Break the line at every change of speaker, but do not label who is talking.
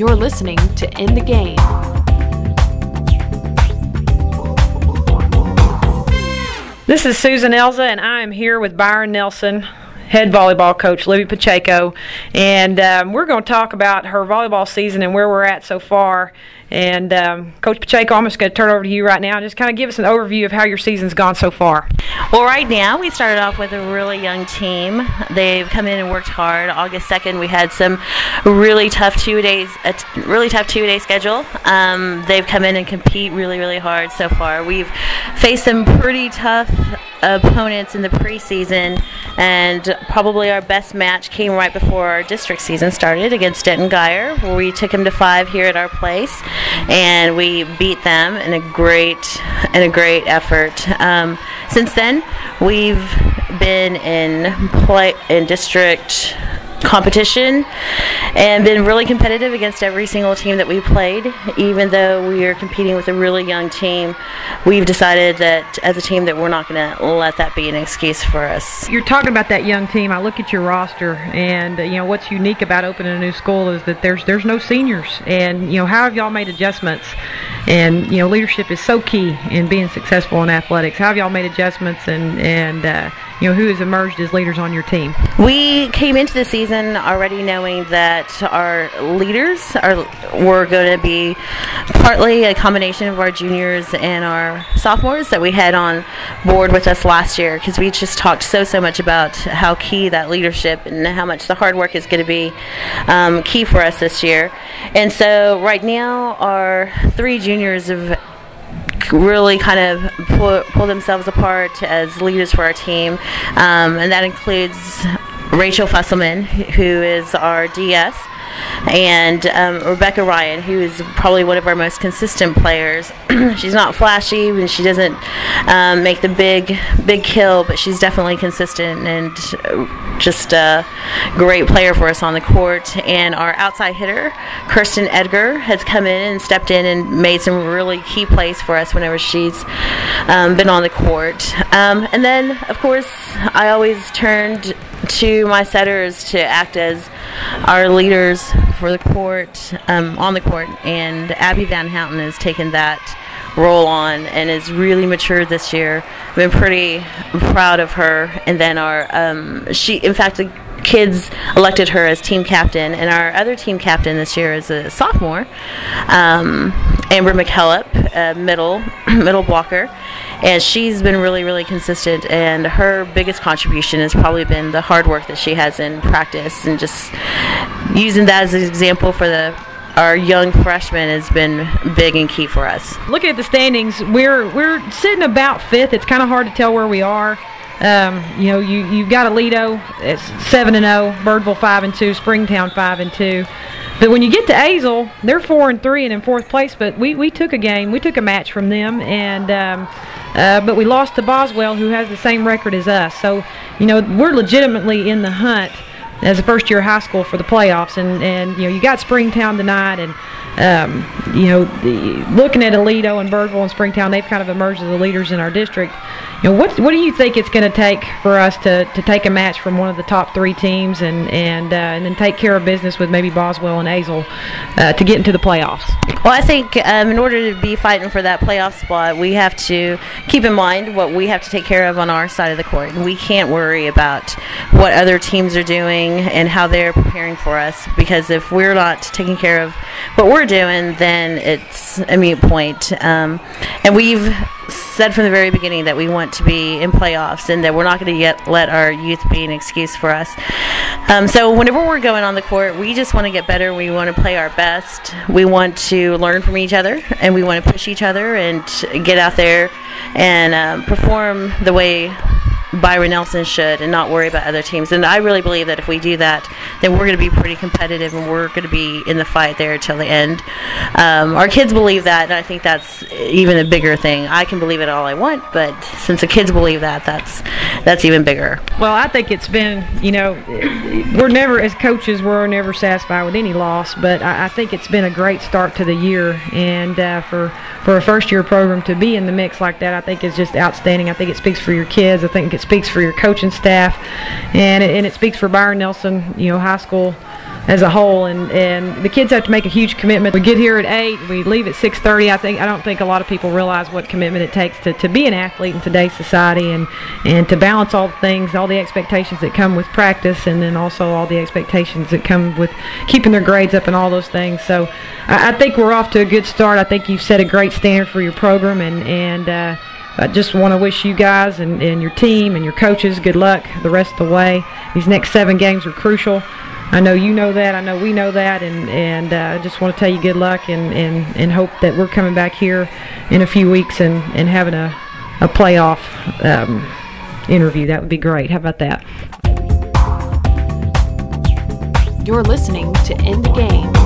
You're listening to In the Game.
This is Susan Elza, and I am here with Byron Nelson, head volleyball coach Libby Pacheco, and we're going to talk about her volleyball season and where we're at so far. And Coach Pacheco, I'm just going to turn it over to you right now and just kind of give us an overview of how your season's gone so far.
Well, right now we started off with a really young team. They've come in and worked hard. August 2nd, we had some really tough two-day schedule. They've come in and compete really hard so far. We've faced some pretty tough opponents in the preseason, and probably our best match came right before our district season started against Denton Geyer, where we took them to 5 here at our place, and we beat them in a great effort. Since then, we've been in district competition and been really competitive against every single team that we played. Even though we are competing with a really young team, we've decided that as a team that we're not going to let that be an excuse for us.
You're talking about that young team. I look at your roster, and you know what's unique about opening a new school is that there's no seniors, and how have y'all made adjustments? And leadership is so key in being successful in athletics. How have y'all made adjustments, and who has emerged as leaders on your team?
We came into the season already knowing that our leaders were going to be partly a combination of our juniors and our sophomores that we had on board with us last year, because we just talked so much about how key that leadership and how much the hard work is going to be key for us this year. And so right now our 3 juniors have really kind of pull themselves apart as leaders for our team, and that includes Rachel Fusselman, who is our DS, and Rebecca Ryan, who is probably one of our most consistent players. She's not flashy and she doesn't make the big kill, but she's definitely consistent and just a great player for us on the court. And our outside hitter, Kirsten Edgar, has come in and stepped in and made some really key plays for us whenever she's been on the court. And then, of course, I always turned to my setters to act as our leaders for the court, on the court, and Abby Van Houten has taken that role on and is really matured this year. I've been pretty proud of her. And then in fact, the kids elected her as team captain, and our other team captain this year is a sophomore, Amber McKellop, middle blocker, and she's been really consistent, and her biggest contribution has probably been the hard work that she has in practice, and just using that as an example for our young freshmen has been big and key for us.
Looking at the standings, we're sitting about 5th. It's kind of hard to tell where we are. You've got Aledo, it's 7-0, Birdville 5-2, Springtown 5-2. But when you get to Azle, they're 4-3 and in 4th place. But we took a match from them, and but we lost to Boswell, who has the same record as us. So we're legitimately in the hunt as a first-year high school for the playoffs, and you got Springtown tonight, and looking at Aledo and Birdville and Springtown, they've kind of emerged as the leaders in our district. What do you think it's going to take for us to take a match from one of the top 3 teams and then take care of business with maybe Boswell and Azle to get into the playoffs?
Well, I think in order to be fighting for that playoff spot, we have to keep in mind what we have to take care of on our side of the court. And we can't worry about what other teams are doing and how they're preparing for us, because if we're not taking care of what we're doing, then it's a moot point. And we've said from the very beginning that we want to be in playoffs and that we're not going to let our youth be an excuse for us. So whenever we're going on the court, we just want to get better. We want to play our best. We want to learn from each other, and we want to push each other and get out there and perform the way Byron Nelson should, and not worry about other teams. And I really believe that if we do that, then we're going to be pretty competitive, and we're going to be in the fight there till the end. Our kids believe that, and I think that's even a bigger thing. I can believe it all I want, but since the kids believe that, that's even bigger.
Well, I think it's been, we're never, as coaches, we're never satisfied with any loss, but I think it's been a great start to the year, and for a first-year program to be in the mix like that, I think is just outstanding. I think it speaks for your kids. I think it speaks for your coaching staff, and it speaks for Byron Nelson, high school as a whole, and the kids have to make a huge commitment. We get here at 8, we leave at 6:30. I don't think a lot of people realize what commitment it takes to be an athlete in today's society, and to balance all the things, all the expectations that come with practice, and then also all the expectations that come with keeping their grades up and all those things. So I think we're off to a good start. I think you've set a great standard for your program, and I just want to wish you guys and your team and your coaches good luck the rest of the way. These next 7 games are crucial. I know you know that. I know we know that, and I just want to tell you good luck and hope that we're coming back here in a few weeks and having a playoff interview. That would be great. How about that?
You're listening to In the Game.